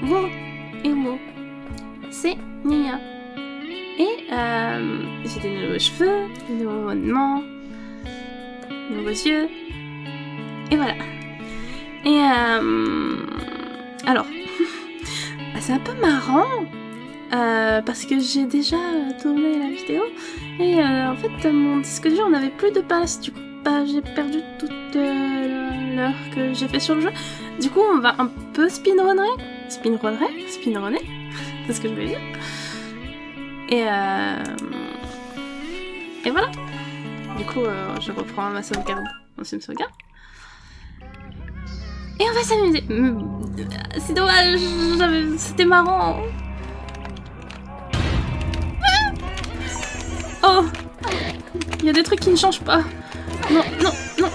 vos héros. C'est Nia. Et j'ai des nouveaux cheveux, des nouveaux vêtements, des nouveaux yeux. Et voilà. Et alors, c'est un peu marrant parce que j'ai déjà tourné la vidéo et en fait mon disque dur on n'avait plus de place, du coup j'ai perdu toute l'heure que j'ai fait sur le jeu. Du coup on va un peu speedrunner, c'est ce que je veux dire. Et voilà. Du coup je reprends ma sauvegarde, ancienne sauvegarde. Et on va s'amuser. C'est dommage, c'était marrant. Oh, il y a des trucs qui ne changent pas. Non, non, non.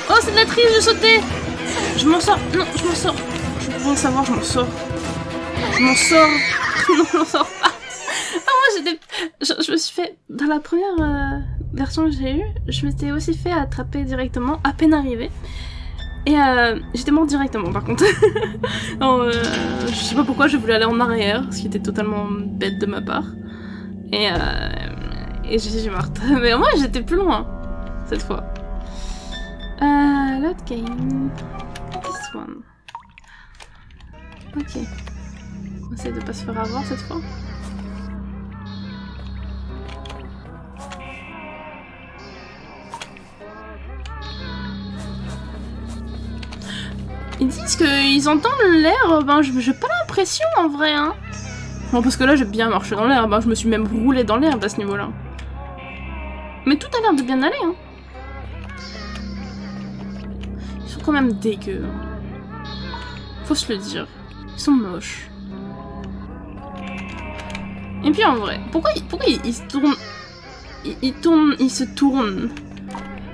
Oh, c'est de la triche, je sautais. Je m'en sors. Non, je m'en sors. Je veux savoir, je m'en sors. Je m'en sors. Non, je m'en sors pas. Je me suis fait, dans la première version que j'ai eue, je m'étais aussi fait attraper directement, à peine arrivée. Et j'étais morte directement par contre. Alors, je sais pas pourquoi je voulais aller en arrière, ce qui était totalement bête de ma part. Et je suis morte. Mais moi j'étais plus loin, cette fois. L'autre game. This one. Ok. On essaie de pas se faire avoir cette fois. Ils disent qu'ils entendent l'air, ben j'ai pas l'impression en vrai, hein. Bon, parce que là j'ai bien marché dans l'air, ben je me suis même roulée dans l'air à ce niveau-là. Mais tout a l'air de bien aller, hein. Ils sont quand même dégueux. Faut se le dire. Ils sont moches. Et puis en vrai, pourquoi ils se tournent... Ils se tournent.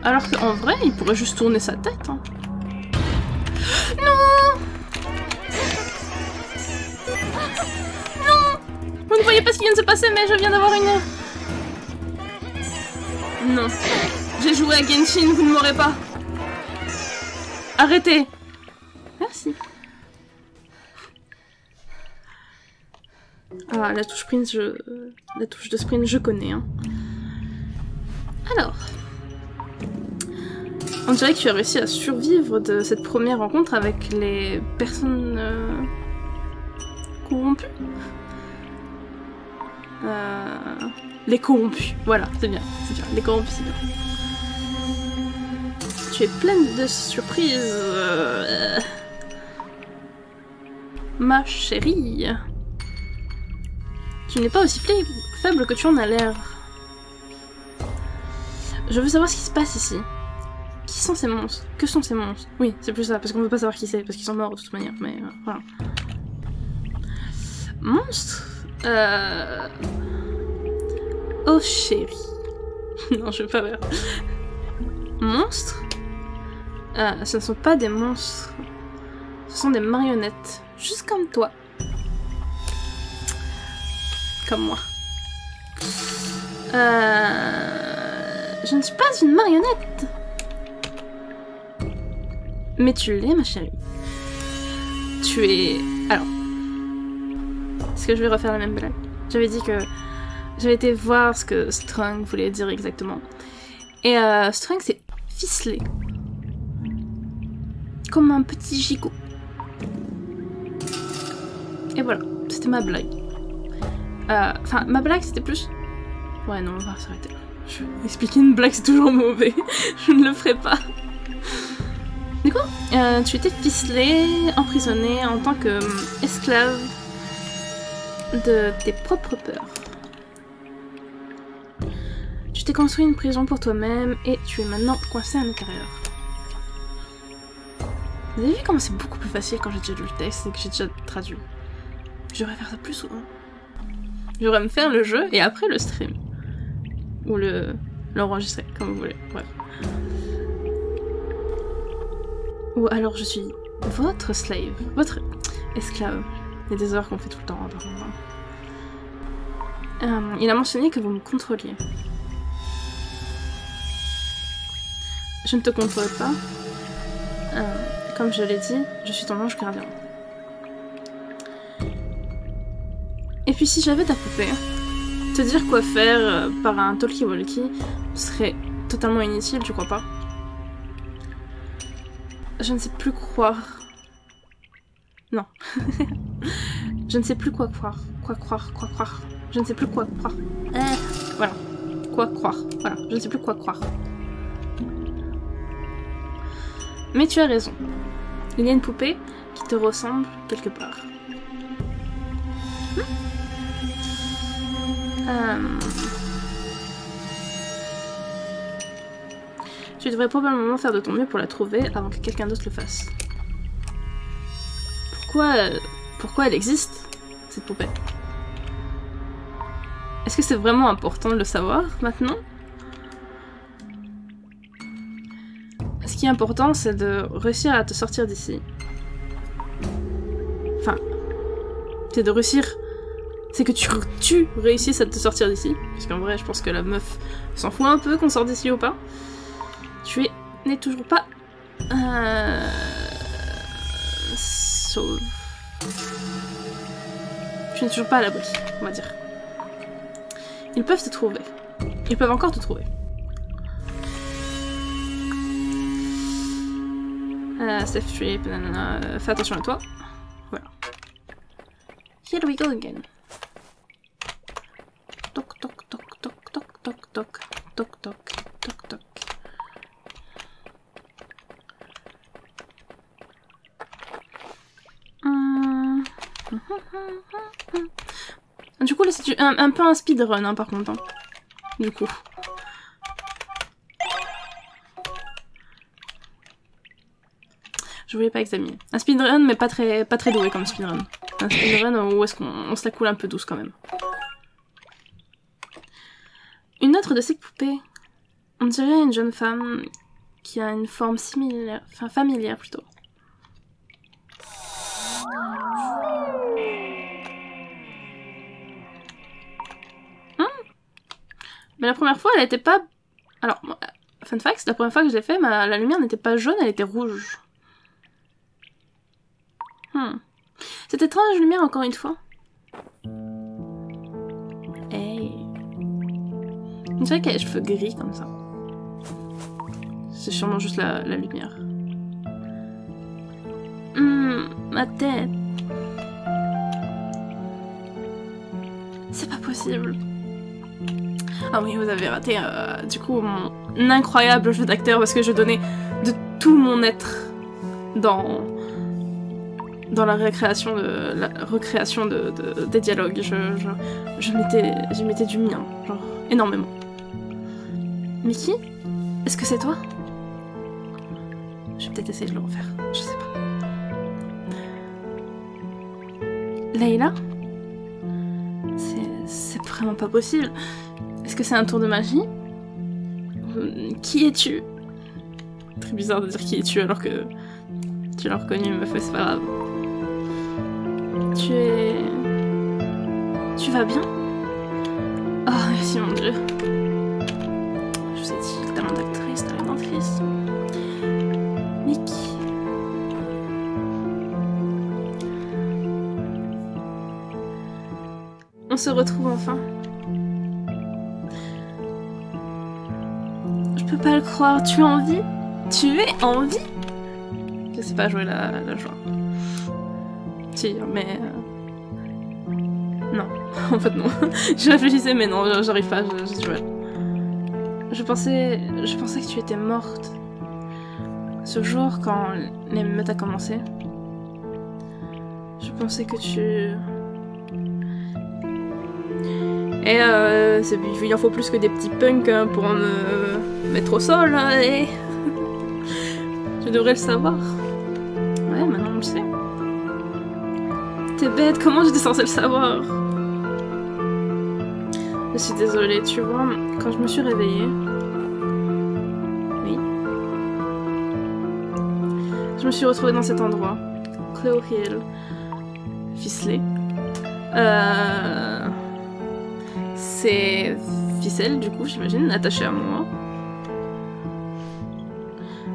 Alors qu'en vrai, il pourrait juste tourner sa tête, hein. Non! Non! Vous ne voyez pas ce qui vient de se passer, mais je viens d'avoir une... Non. J'ai joué à Genshin, vous ne m'aurez pas. Arrêtez! Merci. Ah, la touche sprint, la touche de sprint, je connais, hein. Alors... On dirait que tu as réussi à survivre de cette première rencontre avec les personnes corrompues. Les corrompus, voilà, c'est bien, les corrompus, c'est bien. Tu es pleine de surprises, ma chérie. Tu n'es pas aussi faible que tu en as l'air. Je veux savoir ce qui se passe ici. Qui sont ces monstres? Que sont ces monstres? Oui, c'est plus ça, parce qu'on veut pas savoir qui c'est, parce qu'ils sont morts de toute manière, mais voilà. Monstres? Oh chérie. Non, je veux pas voir. Monstres? Ce ne sont pas des monstres. Ce sont des marionnettes. Juste comme toi. Comme moi. Je ne suis pas une marionnette. Mais tu l'es, ma chérie. Tu es... Alors... Est-ce que je vais refaire la même blague? J'avais dit que... J'avais été voir ce que Strung voulait dire exactement. Et Strung, c'est ficelé. Comme un petit gigot. Et voilà, c'était ma blague. Enfin, ma blague, c'était plus... Ouais, non, on va s'arrêter là. Expliquer une blague, c'est toujours mauvais. Je ne le ferai pas. Du coup, tu étais ficelé, emprisonné en tant qu'esclave de tes propres peurs. Tu t'es construit une prison pour toi-même et tu es maintenant coincé à l'intérieur. Vous avez vu comment c'est beaucoup plus facile quand j'ai déjà lu le texte et que j'ai déjà traduit. Je devrais faire ça plus souvent. Je devrais me faire le jeu et après le stream. Ou l'enregistrer, comme vous voulez. Bref. Ou alors je suis votre slave, votre esclave. Il y a des heures qu'on fait tout le temps. Il a mentionné que vous me contrôliez. Je ne te contrôle pas. Comme je l'ai dit, je suis ton ange gardien. Et puis si j'avais ta poupée, te dire quoi faire par un talkie-walkie serait totalement inutile, tu crois pas? Je ne sais plus croire. Non. Je ne sais plus quoi croire. Quoi croire. Je ne sais plus quoi croire. Voilà. Quoi croire. Voilà. Je ne sais plus quoi croire. Mais tu as raison. Il y a une poupée qui te ressemble quelque part. Tu devrais probablement faire de ton mieux pour la trouver avant que quelqu'un d'autre le fasse. Pourquoi elle existe, cette poupée? Est-ce que c'est vraiment important de le savoir maintenant? Ce qui est important, c'est de réussir à te sortir d'ici. Enfin, c'est de réussir... C'est que tu réussisses à te sortir d'ici. Parce qu'en vrai, je pense que la meuf s'en fout un peu qu'on sorte d'ici ou pas. Tu n'es toujours pas... sauve. Tu n'es toujours pas à l'abri, on va dire. Ils peuvent te trouver. Ils peuvent encore te trouver. Safe trip, nanana. Fais attention à toi. Voilà. Here we go again. Toc toc toc toc toc toc toc toc toc toc toc. Du coup là c'est un peu un speedrun hein, par contre. Hein. Du coup. Je voulais pas examiner. Un speedrun mais pas très doué comme speedrun. Un speedrun où est-ce qu'on se la coule un peu douce quand même. Une autre de ces poupées. On dirait une jeune femme qui a une forme similaire, enfin familière plutôt. Mais la première fois, elle était pas... Alors, fun fact, la première fois que je l'ai fait, la lumière n'était pas jaune, elle était rouge. Cette étrange lumière, encore une fois. Hey. On dirait qu'elle a les cheveux gris comme ça. C'est sûrement juste la lumière. Ma tête. C'est pas possible. Ah oui, vous avez raté du coup mon incroyable jeu d'acteur parce que je donnais de tout mon être dans la recréation des dialogues. Je mettais du mien, genre énormément. Mickey? Est-ce que c'est toi? Je vais peut-être essayer de le refaire, je sais pas. Layla? C'est vraiment pas possible. Est-ce que c'est un tour de magie? Qui es-tu? Très bizarre de dire qui es-tu alors que tu l'as reconnu, meuf, c'est pas grave. Tu vas bien? Oh, merci mon dieu. Je vous ai dit, talent d'actrice, talent d'actrice. Mickey. On se retrouve enfin. Je peux pas le croire, tu es en vie? Tu es en vie? Je sais pas jouer la joie. Si, mais... Non, en fait non. Je réfléchissais mais non, j'arrive pas, j'ai du mal. Je pensais que tu étais morte. Ce jour, quand l'émeute a commencé, je pensais que tu... Et il en faut plus que des petits punks hein, pour me mettre au sol, hein, et... Je devrais le savoir. Ouais, maintenant on le sait. T'es bête, comment j'étais censée le savoir? Je suis désolée, tu vois, quand je me suis réveillée... Oui. Je me suis retrouvée dans cet endroit. Clow Hill. Ficelé. C'est ficelle, du coup, j'imagine, attachée à moi.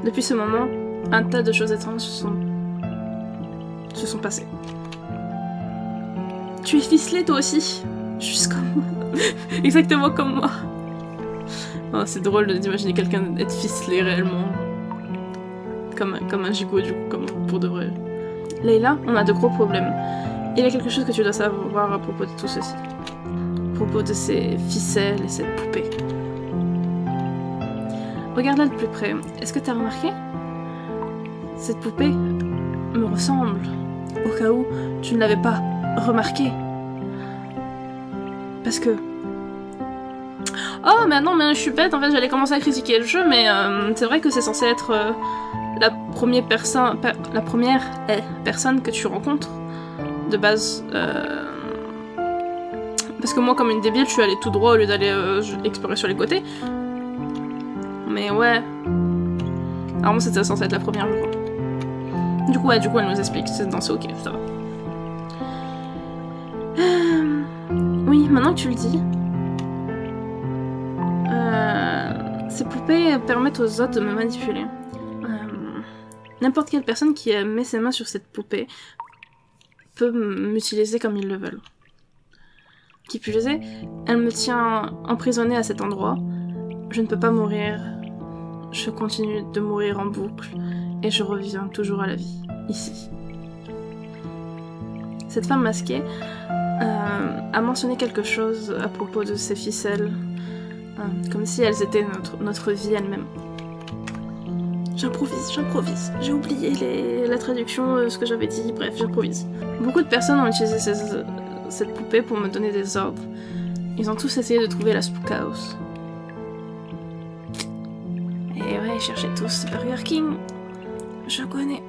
Depuis ce moment, un tas de choses étranges se sont passées. Tu es ficelé toi aussi, juste comme moi. Exactement comme moi. Oh, c'est drôle d'imaginer quelqu'un être ficelé réellement. Comme un gigot du coup, comme pour de vrai. Layla, on a de gros problèmes. Il y a quelque chose que tu dois savoir à propos de tout ceci. À propos de ces ficelles et cette poupée. Regarde-la de plus près. Est-ce que tu as remarqué? Cette poupée me ressemble. Au cas où tu ne l'avais pas remarqué. Parce que... Oh, mais non, mais je suis bête, en fait, j'allais commencer à critiquer le jeu, mais c'est vrai que c'est censé être la première personne que tu rencontres, de base. Parce que moi, comme une débile, je suis allée tout droit au lieu d'aller explorer sur les côtés. Mais ouais... Alors moi, c'était censé être la première, je crois. Du coup, elle nous explique, non, c'est ok, ça va. Oui, maintenant que tu le dis... ces poupées permettent aux autres de me manipuler. N'importe quelle personne qui met ses mains sur cette poupée peut m'utiliser comme ils le veulent. Qui plus est, elle me tient emprisonnée à cet endroit. Je ne peux pas mourir. Je continue de mourir en boucle et je reviens toujours à la vie, ici. Cette femme masquée a mentionné quelque chose à propos de ces ficelles, comme si elles étaient notre vie elle-même. J'improvise. J'ai oublié la traduction, ce que j'avais dit, bref, j'improvise. Beaucoup de personnes ont utilisé cette poupée pour me donner des ordres. Ils ont tous essayé de trouver la Spook House. Et ouais, ils cherchaient tous Burger King. Je connais.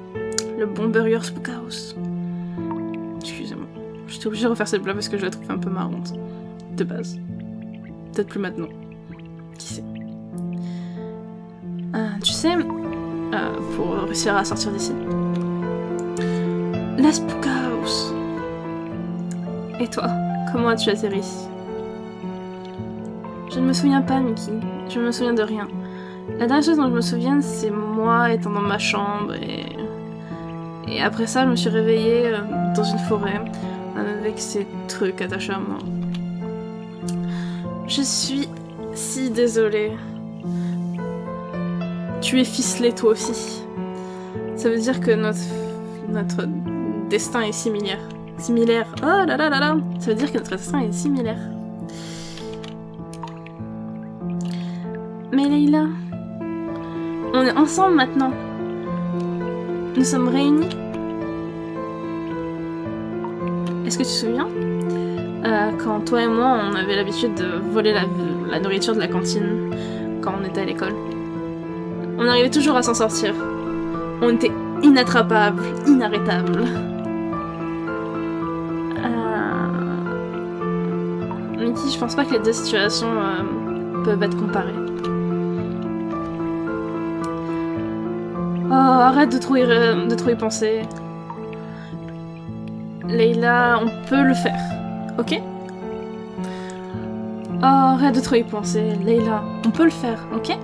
Le bon Burger Spook House. Excusez-moi. J'étais obligée de refaire cette blague parce que je la trouve un peu marrante. De base. Peut-être plus maintenant. Qui sait. Tu sais, pour réussir à sortir d'ici. La Spook House. Et toi, comment as-tu atterri? Je ne me souviens pas, Mickey. Je ne me souviens de rien. La dernière chose dont je me souviens, c'est moi étant dans ma chambre et après ça, je me suis réveillée dans une forêt avec ces trucs attachés à moi. Je suis si désolée. Tu es ficelé toi aussi. Ça veut dire que notre destin est similaire. Similaire. Oh là là là là. Ça veut dire que notre destin est similaire. Mais Layla, on est ensemble maintenant. Nous sommes réunis. Est-ce que tu te souviens quand toi et moi, on avait l'habitude de voler la nourriture de la cantine quand on était à l'école? On arrivait toujours à s'en sortir. On était inattrapables, inarrêtables. Mickey, je pense pas que les deux situations peuvent être comparées. Oh, arrête de trop y penser. Layla, on peut le faire, ok? Oh, arrête de trop y penser. Layla, on peut le faire, ok?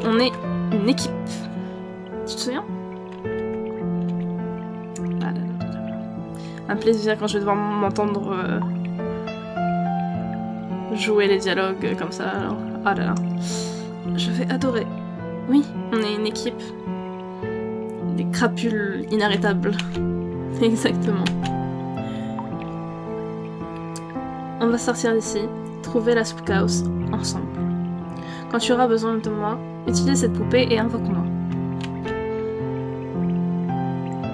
On est une équipe. Tu te souviens? Un plaisir quand je vais devoir m'entendre jouer les dialogues comme ça. Alors. Ah là là. Je vais adorer. Oui, on est une équipe. Des crapules inarrêtables. Exactement. On va sortir d'ici, trouver la Spook House ensemble. Quand tu auras besoin de moi, utilise cette poupée et invoque-moi.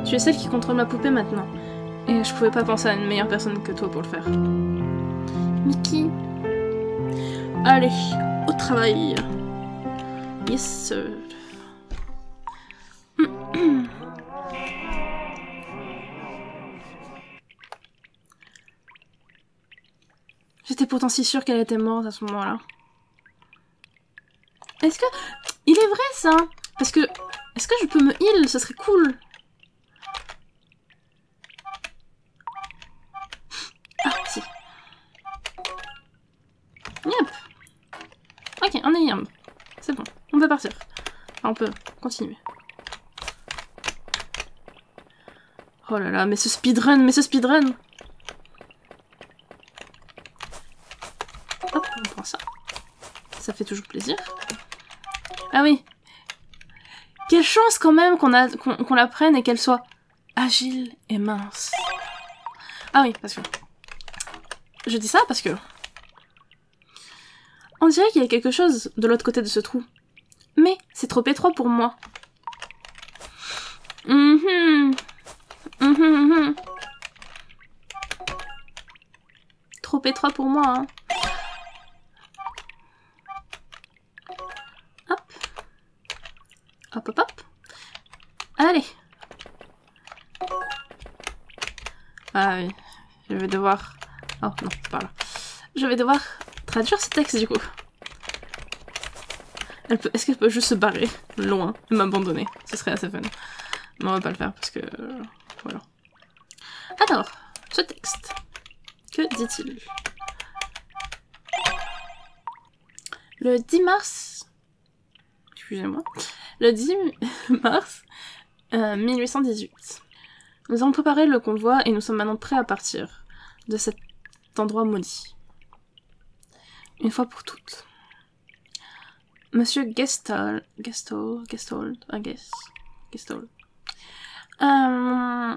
Tu es celle qui contrôle ma poupée maintenant. Et je pouvais pas penser à une meilleure personne que toi pour le faire. Mickey. Allez, au travail. Yes, sir. J'étais pourtant si sûre qu'elle était morte à ce moment-là. Est-ce que... Il est vrai, ça? Parce que... Est-ce que je peux me heal? Ce serait cool. Ah, si. Yep. Ok, on est yam. C'est bon, on peut partir. On peut continuer. Oh là là, mais ce speedrun, Hop, on prend ça. Ça fait toujours plaisir. Ah oui. Quelle chance quand même qu'on la prenne et qu'elle soit agile et mince. Ah oui, parce que... Je dis ça parce que... On dirait qu'il y a quelque chose de l'autre côté de ce trou. Mais c'est trop étroit pour moi. Trop étroit pour moi, hein. Hop. Hop, hop, hop. Allez. Ah oui. Je vais devoir... Oh non, par là. Je vais devoir traduire ce texte du coup. Est-ce qu'elle peut juste se barrer loin et m'abandonner? Ce serait assez fun. Mais on va pas le faire parce que... voilà. Alors, ce texte. Que dit-il? Le 10 mars... Excusez-moi. Le 10 mars 1818. Nous avons préparé le convoi et nous sommes maintenant prêts à partir de cet endroit maudit. Une fois pour toutes. Monsieur Gestold, I guess, Gestold, nous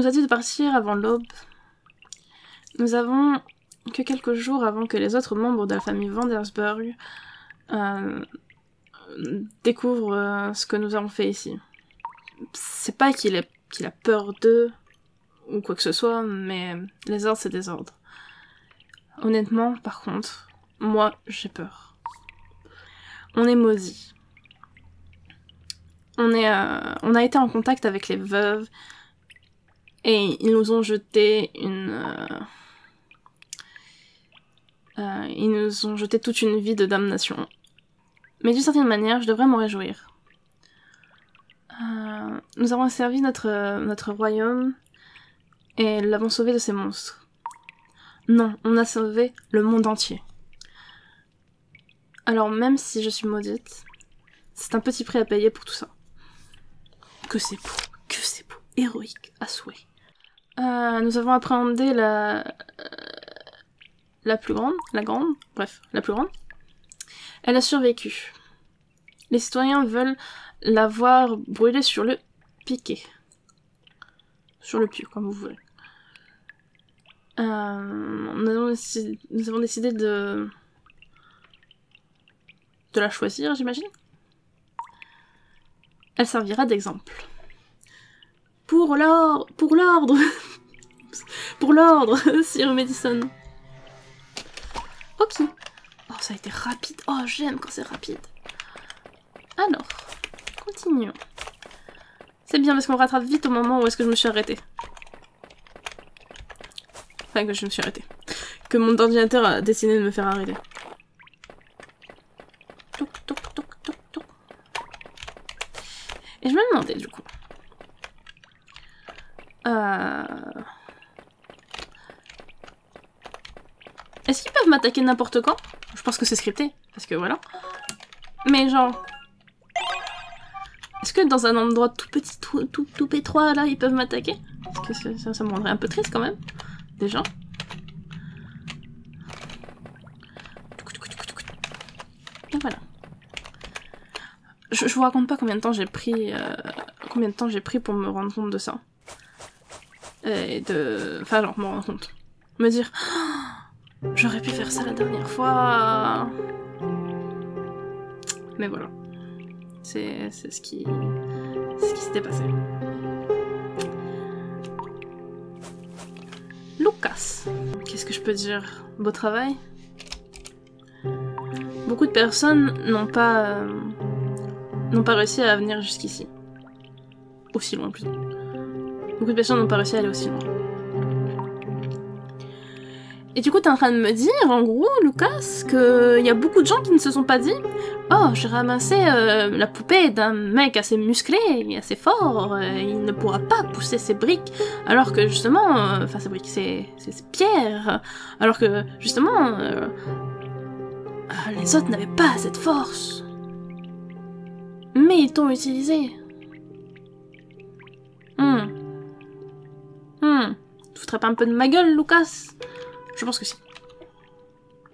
a dit de partir avant l'aube. Nous avons que quelques jours avant que les autres membres de la famille Vandersburg découvrent ce que nous avons fait ici. C'est pas qu'il a peur d'eux ou quoi que ce soit, mais les ordres c'est des ordres. Honnêtement, par contre, moi j'ai peur. On est maudits. On a été en contact avec les veuves et ils nous ont jeté ils nous ont jeté toute une vie de damnation. Mais d'une certaine manière, je devrais m'en réjouir. Nous avons servi notre royaume et l'avons sauvé de ces monstres. Non, on a sauvé le monde entier. Alors même si je suis maudite, c'est un petit prix à payer pour tout ça. Que c'est beau, héroïque à souhait. Nous avons appréhendé la plus grande, la plus grande. Elle a survécu. Les citoyens veulent la voir brûler sur le piquet. Sur le pieu, comme vous voulez. Nous avons décidé de la choisir, j'imagine. Elle servira d'exemple. Pour l'ordre Pour l'ordre, Sir Madison. Ok. Oh, ça a été rapide. Oh, j'aime quand c'est rapide. Alors, continuons. C'est bien parce qu'on rattrape vite au moment où est-ce que je me suis arrêtée. Enfin, que je me suis arrêtée. Que mon ordinateur a décidé de me faire arrêter. Toc, toc, toc, toc, toc. Et je me demandais du coup. Est-ce qu'ils peuvent m'attaquer n'importe quand? Je pense que c'est scripté, parce que voilà. Mais genre... Est-ce que dans un endroit tout petit, tout étroit, là, ils peuvent m'attaquer? Parce que ça me rendrait un peu triste quand même. Déjà. Et voilà. Je vous raconte pas combien de temps j'ai pris... pour me rendre compte de ça. Et de... Enfin, genre, me rendre compte. Me dire... Oh, j'aurais pu faire ça la dernière fois... Mais voilà. C'est ce qui s'était passé. Lucas. Qu'est-ce que je peux dire? Beau travail. Beaucoup de personnes n'ont pas réussi à venir jusqu'ici. Aussi loin, plutôt. Beaucoup de personnes n'ont pas réussi à aller aussi loin. Et du coup, t'es en train de me dire, en gros, Lucas, qu'il y a beaucoup de gens qui ne se sont pas dit « Oh, j'ai ramassé la poupée d'un mec assez musclé et assez fort, il ne pourra pas pousser ses briques, alors que justement... Enfin, ses briques, ses pierres, alors que justement... les autres n'avaient pas cette force. » jamais ils t'ont utilisé. Tu foutrais pas un peu de ma gueule, Lucas? Je pense que si.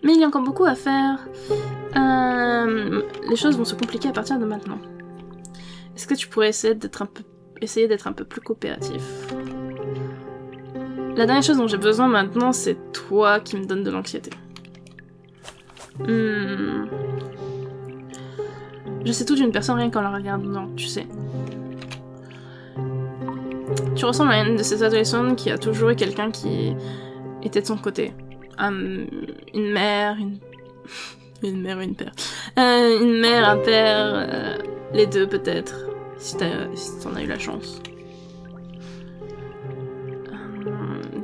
Mais il y a encore beaucoup à faire. Les choses vont se compliquer à partir de maintenant. Est-ce que tu pourrais essayer d'être un peu plus coopératif? La dernière chose dont j'ai besoin maintenant, c'est toi qui me donne de l'anxiété. Je sais tout d'une personne rien qu'en la regardant, tu sais. Tu ressembles à une de ces adolescentes qui a toujours eu quelqu'un qui était de son côté. Une mère, une mère, une père. Une mère, un père, les deux peut-être, si t'en as eu la chance.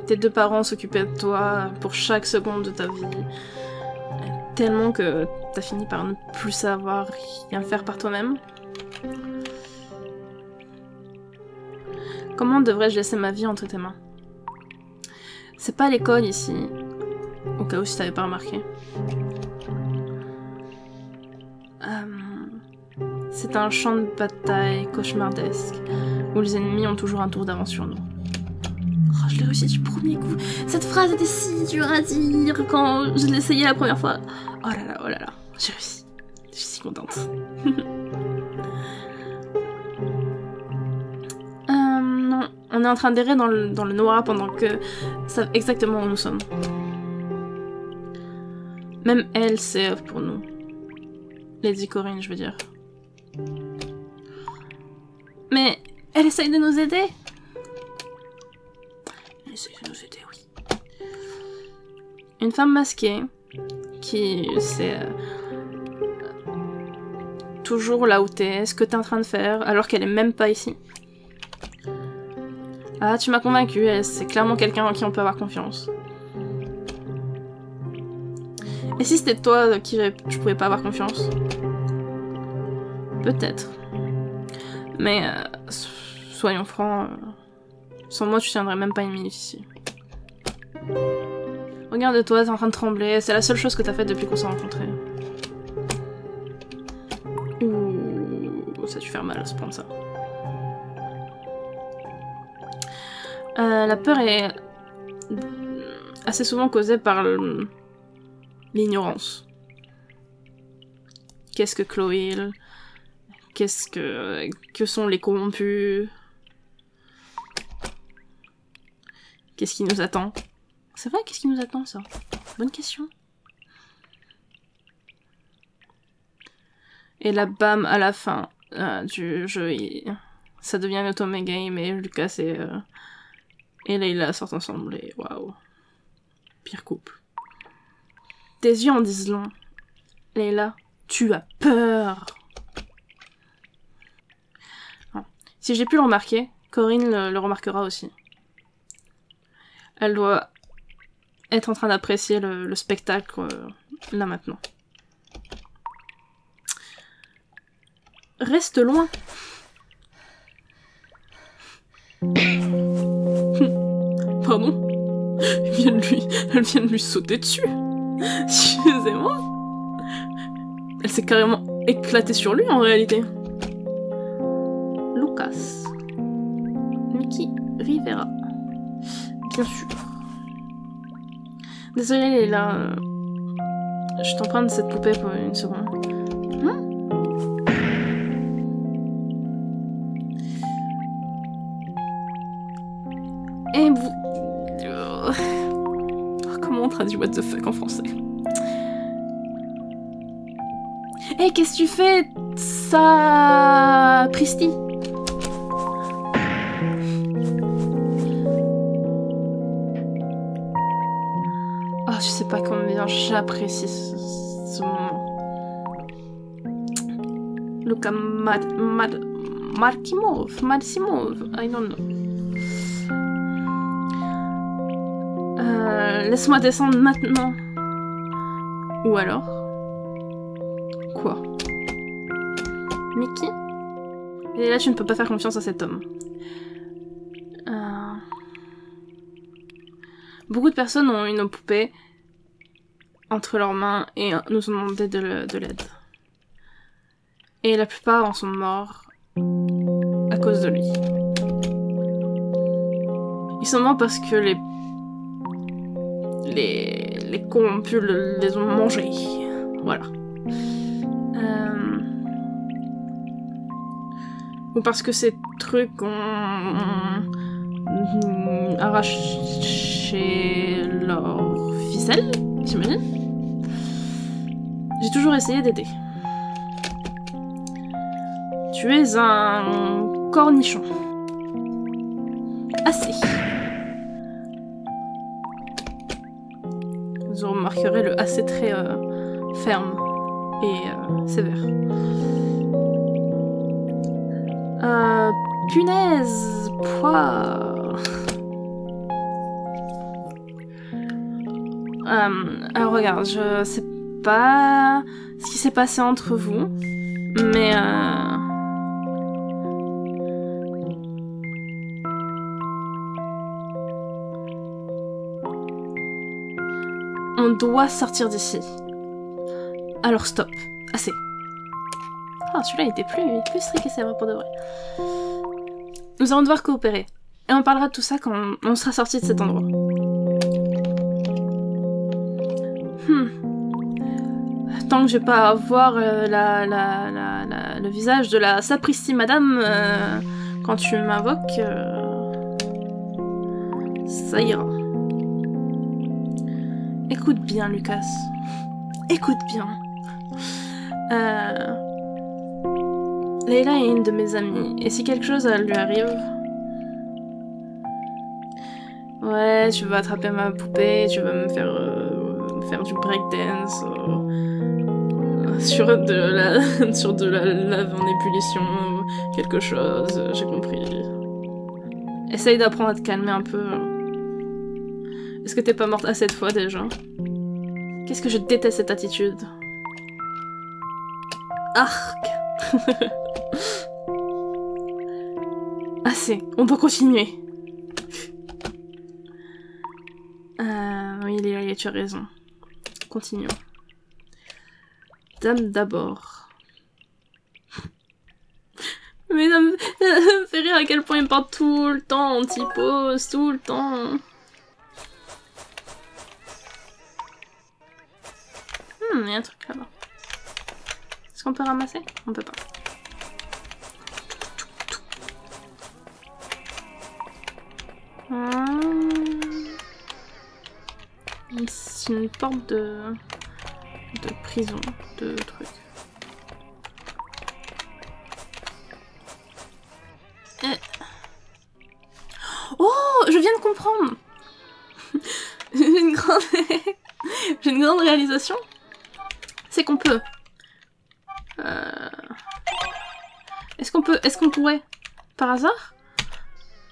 Tes deux parents s'occupaient de toi pour chaque seconde de ta vie. Tellement que t'as fini par ne plus savoir rien faire par toi-même. Comment devrais-je laisser ma vie entre tes mains? C'est pas l'école ici, au cas où si t'avais pas remarqué. C'est un champ de bataille cauchemardesque, où les ennemis ont toujours un tour d'avance sur nous. Oh, je l'ai réussi du premier coup. Cette phrase était si dure à dire quand je l'essayais la première fois. Oh là là, j'ai réussi. Je suis si contente. Non, on est en train d'errer dans le noir pendant que savent exactement où nous sommes. Même elle sait pour nous. Lady Corinne, je veux dire. Mais elle essaye de nous aider. Elle essaye de nous aider, oui. Une femme masquée qui sait toujours là où t'es, ce que t'es en train de faire, alors qu'elle est même pas ici. Ah, tu m'as convaincue, c'est clairement quelqu'un en qui on peut avoir confiance. Et si c'était toi qui je pouvais pas avoir confiance? Peut-être. Mais soyons francs, sans moi tu tiendrais même pas une minute ici. Regarde-toi, t'es en train de trembler, c'est la seule chose que t'as faite depuis qu'on s'est rencontrés. Ouh, ça a dû faire mal à se prendre ça. La peur est assez souvent causée par l'ignorance. Qu'est-ce que Chloé? Que sont les corrompus? Qu'est-ce qui nous attend? C'est vrai, qu'est-ce qui nous attend, ça? Bonne question. Et là, bam, à la fin du jeu, ça devient un automé game et Lucas et Layla sortent ensemble et waouh. Pire couple. Tes yeux en disent long. Layla, tu as peur. Non. Si j'ai pu le remarquer, Corinne le remarquera aussi. Elle doit être en train d'apprécier le spectacle là maintenant. Reste loin. Pardon? Elle vient de lui sauter dessus. Excusez-moi. Elle s'est carrément éclatée sur lui en réalité. Lucas. Mickey Rivera. Bien sûr. Désolée Léla. Je t'emprunte cette poupée pour une seconde. Et vous... Comment on traduit what the fuck en français? Hey, qu'est-ce que tu fais? Ça... Pristy. Oh, je sais pas combien j'apprécie ce moment. Luca Marcimov, I don't know. Laisse-moi descendre maintenant. Ou alors... Quoi? Mickey? Et là, tu ne peux pas faire confiance à cet homme. Beaucoup de personnes ont eu nos poupées entre leurs mains et nous ont demandé de l'aide. Et la plupart en sont morts à cause de lui. Ils sont morts parce que les corrompus les ont mangés. Voilà. Ou parce que ces trucs ont arraché leur ficelle, j'imagine. J'ai toujours essayé d'aider. Tu es un cornichon. Assez. Vous remarquerez le assez très ferme et sévère. Punaise, poids. Alors regarde, je sais pas ce qui s'est passé entre vous, mais on doit sortir d'ici. Alors stop, assez. Ah, celui-là était plus strict que c'est vrai pour de vrai. Nous allons devoir coopérer. Et on parlera de tout ça quand on sera sorti de cet endroit. Tant que je vais pas voir le visage de la sapristi madame quand tu m'invoques, ça ira. Écoute bien, Lucas. Écoute bien. Leila est une de mes amies, et si quelque chose lui arrive... Ouais, tu vas attraper ma poupée, tu vas me faire du breakdance sur de la lave en ébullition, quelque chose, j'ai compris. Essaye d'apprendre à te calmer un peu. Est-ce que t'es pas morte assez de fois déjà? Qu'est-ce que je déteste cette attitude. Arc. Assez, on doit continuer. Oui, Léa, tu as raison. Continuons. Dame d'abord. Mais ça me fait rire à quel point il parle tout le temps en typose, tout le temps. Il y a un truc là-bas. Est-ce qu'on peut ramasser? On peut pas. C'est une porte de prison, de trucs. Oh, je viens de comprendre. J'ai une grande réalisation. C'est qu'on peut. Est-ce qu'on pourrait, par hasard?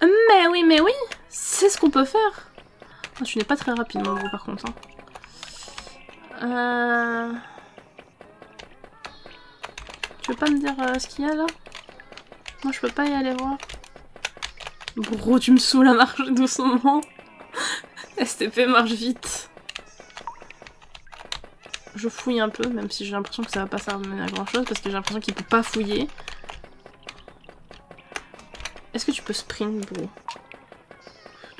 Mais oui, c'est ce qu'on peut faire. Oh, tu n'es pas très rapide, mon gros, par contre. Hein. Tu veux pas me dire ce qu'il y a là? Moi, je peux pas y aller voir. Bro, tu me saoules à marcher doucement. STP marche vite. Je fouille un peu, même si j'ai l'impression que ça va pas servir à grand chose, parce que j'ai l'impression qu'il peut pas fouiller. Est-ce que tu peux sprint, bro?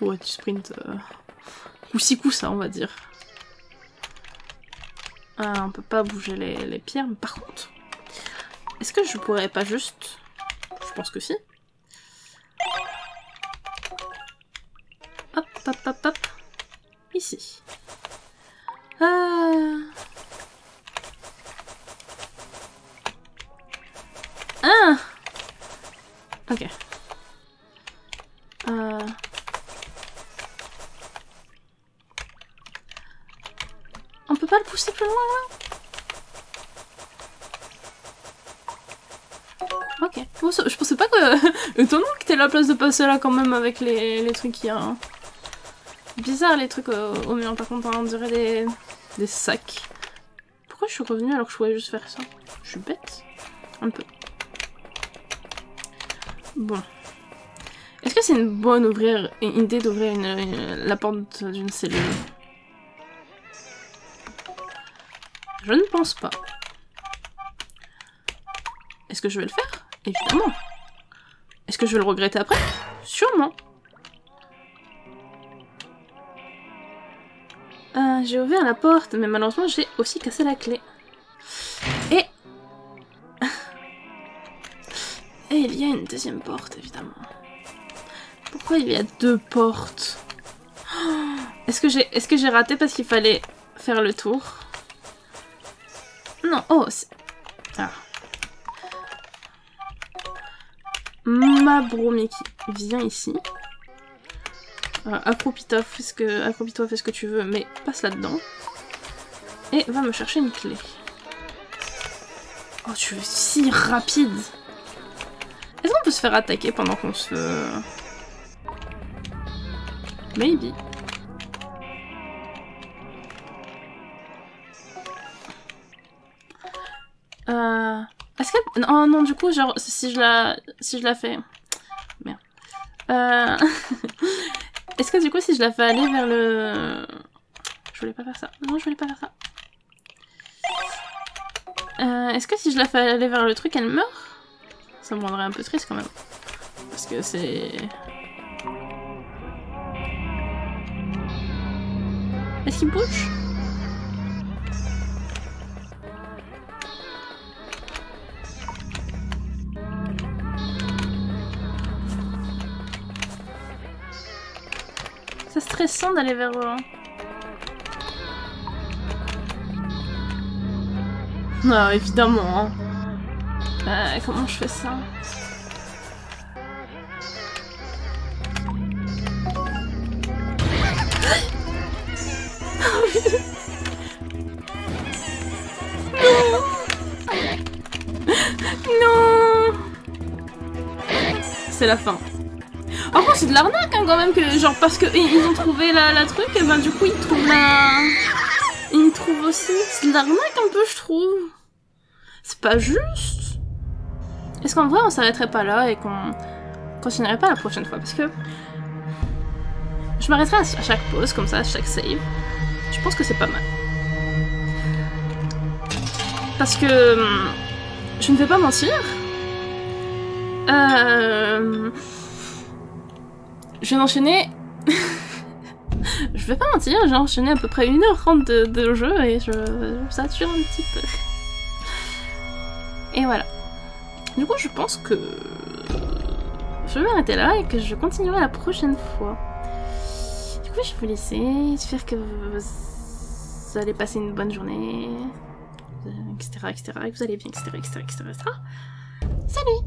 Ouais, tu sprint. Coup-ci, coup-ça, on va dire. On peut pas bouger les pierres, mais par contre... Est-ce que je pourrais pas juste... Je pense que si. Hop, hop, hop, hop. Ici. Ok. On peut pas le pousser plus loin là? Ok. Je pensais pas que... Étonnant que t'aies la place de passer là quand même avec les trucs qu'il y a. Hein. Bizarre les trucs au milieu par contre, hein, on dirait des sacs. Pourquoi je suis revenue alors que je pouvais juste faire ça? Je suis bête. Un peu. Bon. Est-ce que c'est une bonne idée d'ouvrir la porte d'une cellule? Je ne pense pas. Est-ce que je vais le faire? Évidemment. Est-ce que je vais le regretter après? Sûrement. J'ai ouvert la porte, mais malheureusement j'ai aussi cassé la clé. Et il y a une deuxième porte, évidemment. Pourquoi il y a deux portes? Est-ce que j'ai raté parce qu'il fallait faire le tour? Non, oh, ah. Mabromeki, viens ici. Accroupis-toi, fais ce que tu veux, mais passe là-dedans. Et va me chercher une clé. Oh, tu es si rapide! Est-ce qu'on peut se faire attaquer pendant qu'on se... Maybe. Est-ce que... Oh non, du coup, genre, si je la fais... Merde. Est-ce que du coup, si je la fais aller vers le... Je voulais pas faire ça. Non, je voulais pas faire ça. Est-ce que si je la fais aller vers le truc, elle meurt? Ça me rendrait un peu triste quand même. Parce que c'est... Est-ce qu'il bouge? C'est stressant d'aller vers eux. Non, évidemment. Comment je fais ça? Non. C'est la fin. Par contre, c'est de l'arnaque hein, quand même que genre parce que ils ont trouvé la truc et ben du coup ils trouvent la... Ils me trouvent aussi. C'est de l'arnaque un peu je trouve. C'est pas juste. Est-ce qu'en vrai on s'arrêterait pas là et qu'on continuerait pas la prochaine fois? Parce que je m'arrêterai à chaque pause comme ça, à chaque save. Je pense que c'est pas mal. Parce que je ne vais pas mentir. Je viens d'enchaîner. Je vais pas mentir, j'ai enchaîné à peu près 1h30 de jeu et je sature un petit peu. Et voilà. Du coup, je pense que je vais m'arrêter là et que je continuerai la prochaine fois. Du coup, je vais vous laisser. J'espère que vous allez passer une bonne journée, etc., etc., que vous allez bien, etc., etc., etc., etc. Salut!